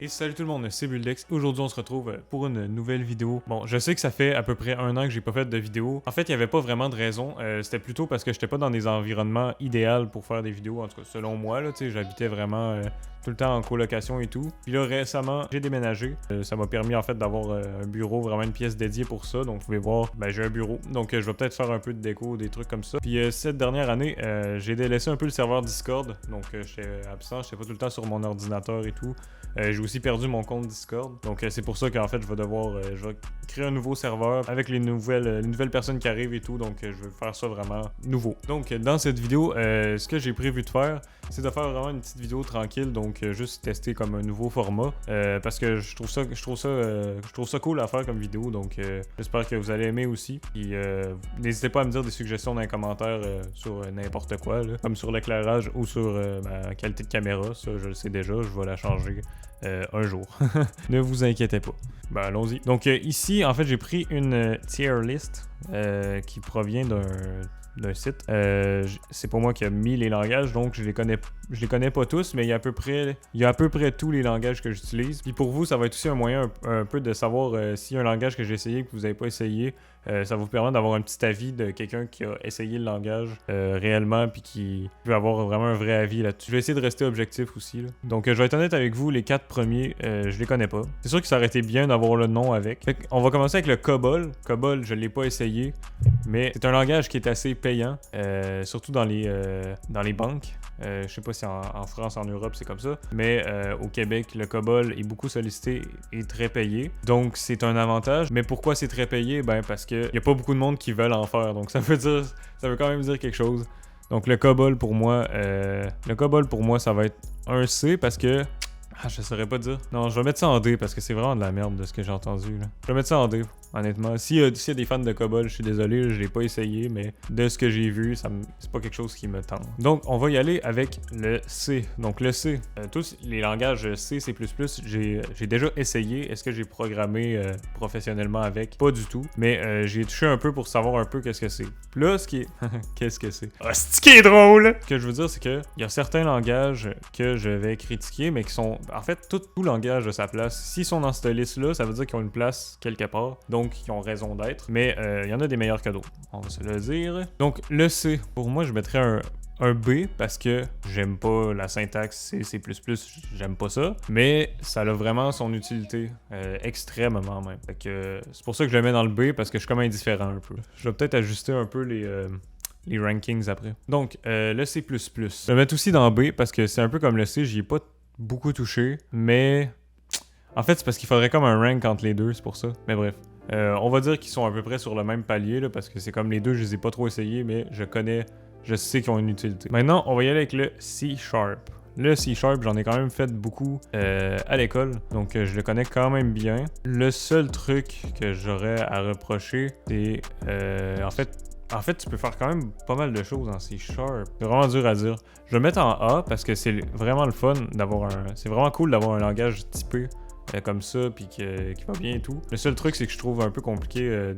Et salut tout le monde, c'est Buldex. Aujourd'hui, on se retrouve pour une nouvelle vidéo. Bon, je sais que ça fait à peu près 1 an que j'ai pas fait de vidéo. En fait, il n'y avait pas vraiment de raison. C'était plutôt parce que j'étais pas dans des environnements idéaux pour faire des vidéos. En tout cas, selon moi, là, tu sais, j'habitais vraiment tout le temps en colocation et tout. Puis là, récemment, j'ai déménagé. Ça m'a permis en fait d'avoir un bureau, vraiment une pièce dédiée pour ça. Donc, vous pouvez voir, ben, j'ai un bureau. Donc, je vais peut-être faire un peu de déco, des trucs comme ça. Puis cette dernière année, j'ai délaissé un peu le serveur Discord. Donc, j'étais absent, j'étais pas tout le temps sur mon ordinateur et tout. J'ai aussi perdu mon compte Discord. Donc, c'est pour ça qu'en fait, je vais créer un nouveau serveur avec les nouvelles personnes qui arrivent et tout. Donc, je vais faire ça vraiment nouveau. Donc, dans cette vidéo, ce que j'ai prévu de faire, c'est de faire vraiment une petite vidéo tranquille. Donc, juste tester comme un nouveau format. Parce que je trouve ça cool à faire comme vidéo. Donc, j'espère que vous allez aimer aussi. Puis, n'hésitez pas à me dire des suggestions dans les commentaires sur n'importe quoi, là, comme sur l'éclairage ou sur ma qualité de caméra. Ça, je le sais déjà. Je vais la changer un jour. Ne vous inquiétez pas. Ben, allons-y. Donc, ici, en fait, j'ai pris une tier list qui provient d'un site. C'est pas moi qui a mis les langages, donc je les connais pas tous, mais il y a à peu près tous les langages que j'utilise. Puis pour vous, ça va être aussi un moyen un peu de savoir s'il y a un langage que j'ai essayé et que vous n'avez pas essayé. Ça vous permet d'avoir un petit avis de quelqu'un qui a essayé le langage réellement puis qui peut avoir vraiment un vrai avis là-dessus. Je vais essayer de rester objectif aussi, là. Donc je vais être honnête avec vous, les 4 premiers, je les connais pas. C'est sûr que ça aurait été bien d'avoir le nom avec. On va commencer avec le COBOL. COBOL, je l'ai pas essayé, mais c'est un langage qui est assez payant, surtout dans les banques. Je sais pas si en France, en Europe, c'est comme ça. Mais au Québec, le COBOL est beaucoup sollicité et très payé. Donc, c'est un avantage. Mais pourquoi c'est très payé? Ben, parce qu'il n'y a pas beaucoup de monde qui veulent en faire. Donc, ça veut quand même dire quelque chose. Donc, le COBOL, pour moi, ça va être un C parce que... Ah, je saurais pas dire. Non, je vais mettre ça en D parce que c'est vraiment de la merde de ce que j'ai entendu, là. Je vais mettre ça en D, honnêtement. S'il y a des fans de COBOL, je suis désolé, je l'ai pas essayé, mais de ce que j'ai vu, c'est pas quelque chose qui me tente. Donc, on va y aller avec le C. Donc, le C. Tous les langages C, C++, j'ai déjà essayé. Est-ce que j'ai programmé professionnellement avec? Pas du tout. Mais j'ai touché un peu pour savoir un peu qu'est-ce que c'est. Puis là, ce qui est... qu'est-ce que c'est? Ah, c'est ce qui est drôle! Ce que je veux dire, c'est que il y a certains langages que je vais critiquer, mais qui sont... En fait, tout langage a sa place. S'ils sont dans cette liste-là, ça veut dire qu'ils ont une place quelque part. Donc, ils ont raison d'être. Mais il y en a des meilleurs que d'autres. On va se le dire. Donc, le C, pour moi, je mettrais un B parce que j'aime pas la syntaxe C, C++, j'aime pas ça. Mais ça a vraiment son utilité, extrêmement même. Fait que c'est pour ça que je le mets dans le B parce que je suis comme indifférent un peu. Je vais peut-être ajuster un peu les rankings après. Donc, le C++. Je vais le mettre aussi dans B parce que c'est un peu comme le C, j'y ai pas beaucoup touché, mais en fait c'est parce qu'il faudrait comme un rank entre les deux, c'est pour ça. Mais bref, on va dire qu'ils sont à peu près sur le même palier là, parce que c'est comme les deux, je les ai pas trop essayés, mais je sais qu'ils ont une utilité. Maintenant, on va y aller avec le C#. Le C#, j'en ai quand même fait beaucoup à l'école, donc je le connais quand même bien. Le seul truc que j'aurais à reprocher, c'est en fait, tu peux faire quand même pas mal de choses en C#. C'est vraiment dur à dire. Je vais le mettre en A parce que c'est vraiment le fun d'avoir c'est vraiment cool d'avoir un langage typé comme ça puis qui va bien et tout. Le seul truc, c'est que je trouve un peu compliqué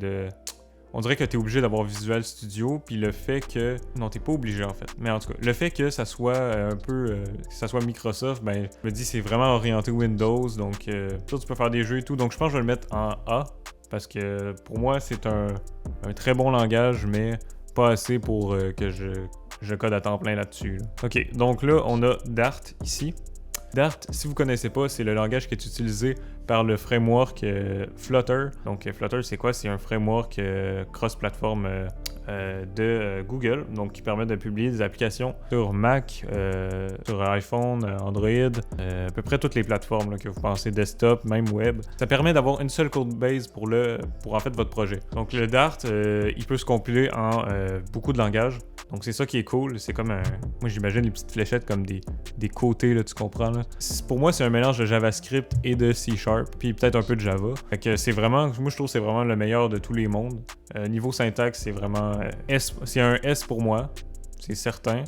On dirait que t'es obligé d'avoir Visual Studio, puis le fait que... Non, t'es pas obligé en fait. Mais en tout cas, le fait que ça soit que ça soit Microsoft, ben, je me dis c'est vraiment orienté Windows, donc tu peux faire des jeux et tout. Donc je pense que je vais le mettre en A. Parce que pour moi, c'est un très bon langage, mais pas assez pour que je code à temps plein là-dessus. Là. Ok, donc là, on a Dart ici. Dart, si vous connaissez pas, c'est le langage qui est utilisé par le framework Flutter. Donc Flutter, c'est quoi? C'est un framework cross-platform de Google, donc qui permet de publier des applications sur Mac, sur iPhone, Android, à peu près toutes les plateformes là, que vous pensez, desktop, même web. Ça permet d'avoir une seule codebase pour en fait votre projet. Donc le Dart, il peut se compiler en beaucoup de langages. Donc c'est ça qui est cool, c'est comme moi j'imagine les petites fléchettes comme des côtés, là, tu comprends là. Pour moi c'est un mélange de JavaScript et de C#, puis peut-être un peu de Java. Fait que c'est vraiment, moi je trouve que c'est vraiment le meilleur de tous les mondes. Niveau syntaxe, c'est vraiment c'est un S pour moi, c'est certain.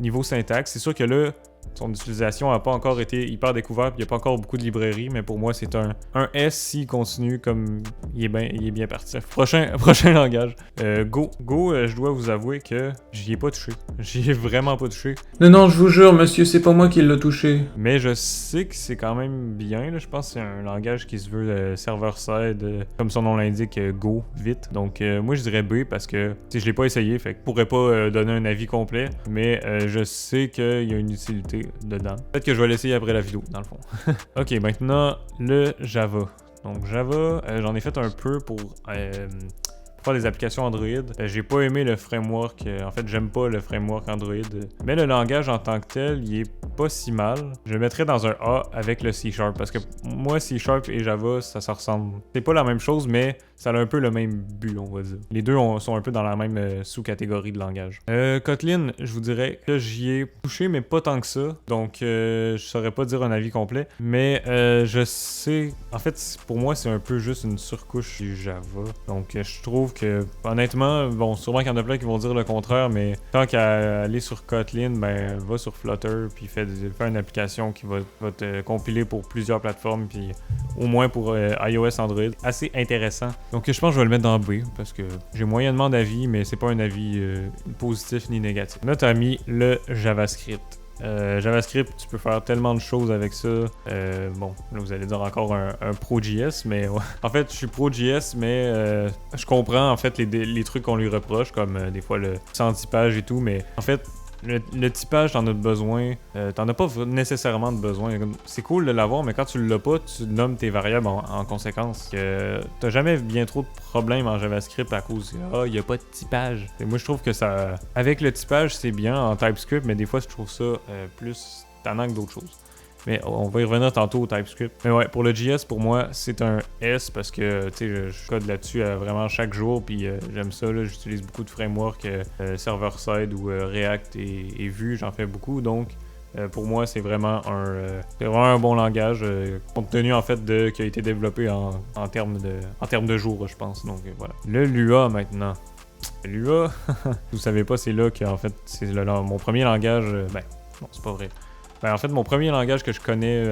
Niveau syntaxe, c'est sûr que là, son utilisation n'a pas encore été hyper découverte, il n'y a pas encore beaucoup de librairies, mais pour moi, c'est un S s'il continue comme il est bien parti. Prochain langage. Go. Go, je dois vous avouer que j'y ai pas touché. J'y ai vraiment pas touché. Non, je vous jure, monsieur, c'est pas moi qui l'ai touché. Mais je sais que c'est quand même bien, là. Je pense que c'est un langage qui se veut server-side, comme son nom l'indique, Go, vite. Donc moi je dirais B parce que je l'ai pas essayé, fait que je pourrais pas donner un avis complet, mais je sais qu'il y a une utilité dedans. Peut-être que je vais l'essayer après la vidéo, dans le fond. Ok, maintenant le Java. Donc Java, j'en ai fait un peu pour faire des applications Android. J'ai pas aimé le framework. En fait, j'aime pas le framework Android. Mais le langage en tant que tel, il est pas si mal. Je le mettrais dans un A avec le C# parce que moi, C# et Java, ça se ressemble. C'est pas la même chose, mais ça a un peu le même but, on va dire. Les deux sont un peu dans la même sous-catégorie de langage. Kotlin, je vous dirais que j'y ai touché, mais pas tant que ça. Donc, je saurais pas dire un avis complet. Mais je sais... En fait, pour moi, c'est un peu juste une surcouche du Java. Donc, je trouve que, honnêtement, bon, sûrement qu'il y en a plein qui vont dire le contraire, mais tant qu'à aller sur Kotlin, ben, va sur Flutter, puis fais une application qui va te compiler pour plusieurs plateformes, puis au moins pour iOS, Android. Assez intéressant. Donc, je pense que je vais le mettre dans B, parce que j'ai moyennement d'avis, mais c'est pas un avis positif ni négatif. Là, t'as mis le JavaScript. JavaScript, tu peux faire tellement de choses avec ça. Bon, là vous allez dire encore un pro.js, mais ouais. En fait, je suis pro.js, mais je comprends en fait les trucs qu'on lui reproche, comme des fois le sans typage et tout, mais en fait, le typage, t'en as besoin. T'en as pas nécessairement de besoin. C'est cool de l'avoir, mais quand tu l'as pas, tu nommes tes variables en conséquence. T'as jamais bien trop de problèmes en JavaScript à cause il y a pas de typage. Et moi, je trouve que ça... Avec le typage, c'est bien en TypeScript, mais des fois, je trouve ça plus tannant que d'autres choses. Mais on va y revenir tantôt au TypeScript. Mais ouais, pour le JS, pour moi, c'est un S parce que, tu sais, je code là-dessus vraiment chaque jour, puis j'aime ça, là, j'utilise beaucoup de frameworks server-side ou React et Vue, j'en fais beaucoup, donc pour moi, c'est vraiment un bon langage, compte tenu, en fait, qui a été développé en termes de jours, je pense, donc voilà. Le Lua, maintenant. Lua, vous savez pas, c'est là qu'en fait, c'est mon premier langage, non, c'est pas vrai. Ben, en fait, mon premier langage que je connais,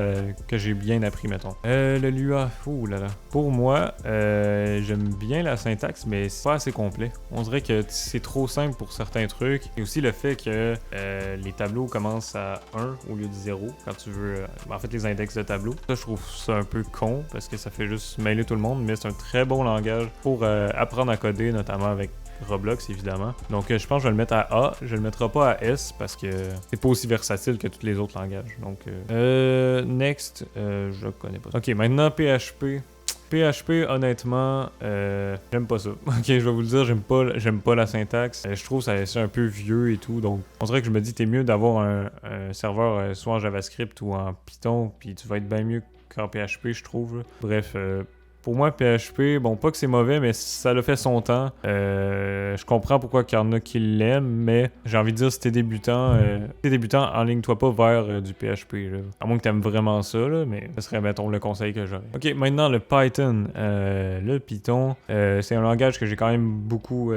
que j'ai bien appris, mettons. Le Lua, ouh là là. Pour moi, j'aime bien la syntaxe, mais c'est pas assez complet. On dirait que c'est trop simple pour certains trucs. Et aussi le fait que les tableaux commencent à 1 au lieu de 0 quand tu veux... en fait, les index de tableaux. Ça, je trouve ça un peu con parce que ça fait juste mêler tout le monde, mais c'est un très bon langage pour apprendre à coder, notamment avec Roblox, évidemment. Donc, je pense que je vais le mettre à A. Je le mettrai pas à S parce que c'est pas aussi versatile que tous les autres langages. Donc, next, je connais pas. Ok, maintenant PHP. PHP, honnêtement, j'aime pas ça. Ok, je vais vous le dire, j'aime pas la syntaxe. Je trouve ça c'est un peu vieux et tout. Donc, on dirait que je me dis, t'es mieux d'avoir un serveur soit en JavaScript ou en Python, puis tu vas être bien mieux qu'en PHP, je trouve. Bref, pour moi, PHP, bon, pas que c'est mauvais, mais ça l'a fait son temps. Je comprends pourquoi il y en a qui l'aiment, mais j'ai envie de dire, si t'es débutant, enligne-toi pas vers du PHP. Là. À moins que t'aimes vraiment ça, là, mais ce serait, mettons, le conseil que j'aurais. Ok, maintenant, le Python. Le Python, c'est un langage que j'ai quand même beaucoup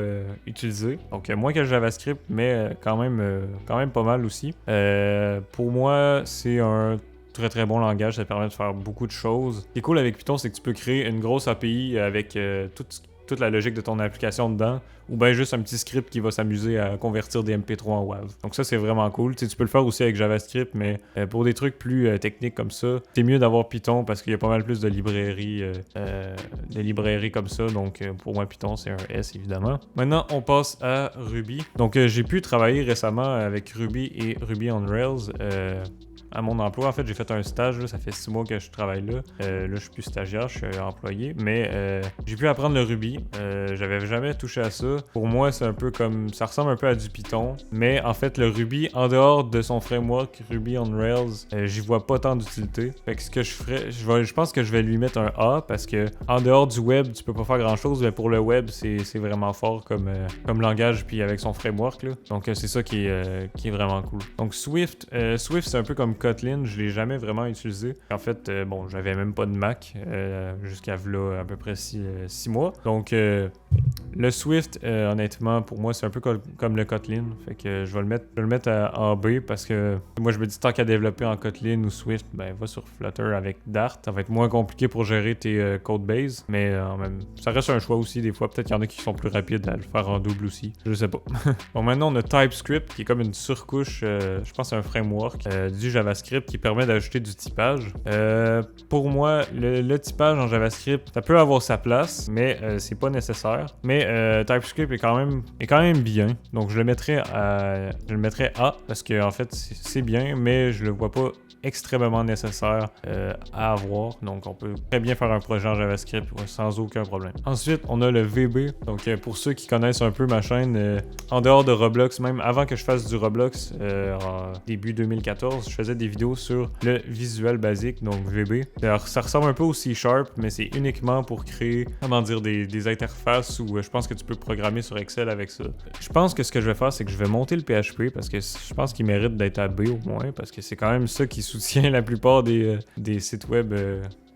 utilisé. Donc, moins que le JavaScript, mais quand même pas mal aussi. Pour moi, c'est un très très bon langage, ça te permet de faire beaucoup de choses. Ce qui est cool avec Python, c'est que tu peux créer une grosse API avec toute la logique de ton application dedans, ou bien juste un petit script qui va s'amuser à convertir des MP3 en WAV. Donc ça, c'est vraiment cool. Tu sais, tu peux le faire aussi avec JavaScript, mais pour des trucs plus techniques comme ça, c'est mieux d'avoir Python parce qu'il y a pas mal plus de librairies comme ça. Donc pour moi, Python, c'est un S, évidemment. Maintenant, on passe à Ruby. Donc j'ai pu travailler récemment avec Ruby et Ruby on Rails. À mon emploi, en fait, j'ai fait un stage, là, ça fait 6 mois que je travaille là. Là, je suis plus stagiaire, je suis employé, mais j'ai pu apprendre le Ruby. J'avais jamais touché à ça. Pour moi, c'est un peu comme... Ça ressemble un peu à du Python, mais en fait, le Ruby, en dehors de son framework Ruby on Rails, j'y vois pas tant d'utilité. Fait que ce que je ferais, je pense que je vais lui mettre un A, parce que en dehors du web, tu peux pas faire grand-chose, mais pour le web, c'est vraiment fort comme langage, puis avec son framework, là. Donc, c'est ça qui est vraiment cool. Donc, Swift, c'est un peu comme Kotlin, je l'ai jamais vraiment utilisé. En fait, bon, j'avais même pas de Mac jusqu'à là à peu près 6 mois. Donc, le Swift, honnêtement, pour moi, c'est un peu comme le Kotlin. Fait que je vais le mettre en B parce que moi, je me dis tant qu'à développer en Kotlin ou Swift, ben va sur Flutter avec Dart. Ça va être moins compliqué pour gérer tes codebases, mais ça reste un choix aussi des fois. Peut-être qu'il y en a qui sont plus rapides à le faire en double aussi. Je sais pas. Bon, maintenant, on a TypeScript qui est comme une surcouche, je pense, un framework du JavaScript qui permet d'ajouter du typage. Pour moi, le typage en JavaScript, ça peut avoir sa place, mais c'est pas nécessaire. Mais TypeScript est quand même bien. Donc je le mettrais A parce que en fait c'est bien, mais je le vois pas extrêmement nécessaire à avoir. Donc on peut très bien faire un projet en JavaScript sans aucun problème. Ensuite, on a le VB. Donc pour ceux qui connaissent un peu ma chaîne, en dehors de Roblox, même avant que je fasse du Roblox, en début 2014, je faisais des vidéos sur le visuel basique, donc VB. Alors ça ressemble un peu au C#, mais c'est uniquement pour créer, comment dire, des interfaces où je pense que tu peux programmer sur Excel avec ça. Je pense que ce que je vais faire, c'est que je vais monter le PHP parce que je pense qu'il mérite d'être à B au moins, parce que c'est quand même ça qui soutient la plupart des sites web.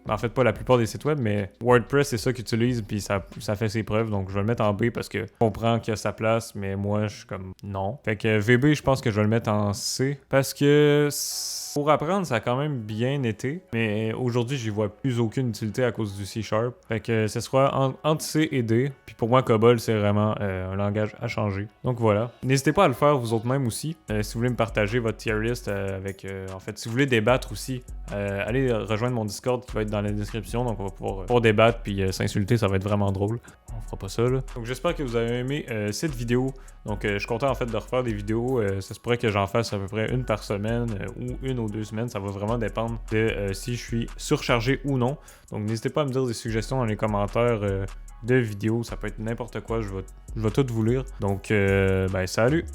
En fait, pas la plupart des sites web, mais WordPress, c'est ça qu'ils utilisent, puis ça fait ses preuves. Donc, je vais le mettre en B parce que je comprends qu'il y a sa place, mais moi, je suis comme non. Fait que VB, je pense que je vais le mettre en C parce que pour apprendre, ça a quand même bien été, mais aujourd'hui, j'y vois plus aucune utilité à cause du C#. Fait que ce sera entre C et D. Puis pour moi, COBOL, c'est vraiment un langage à changer. Donc voilà. N'hésitez pas à le faire vous autres même aussi. Si vous voulez me partager votre tier list avec... en fait, si vous voulez débattre aussi, allez rejoindre mon Discord qui va être dans la description. Donc on va pouvoir débattre puis s'insulter, ça va être vraiment drôle. On fera pas ça là. Donc j'espère que vous avez aimé cette vidéo. Donc je suis content en fait de refaire des vidéos. Ça se pourrait que j'en fasse à peu près une par semaine ou une ou 2 semaines. Ça va vraiment dépendre de si je suis surchargé ou non. Donc n'hésitez pas à me dire des suggestions dans les commentaires de vidéos. Ça peut être n'importe quoi. Je vais tout vous lire. Donc ben salut!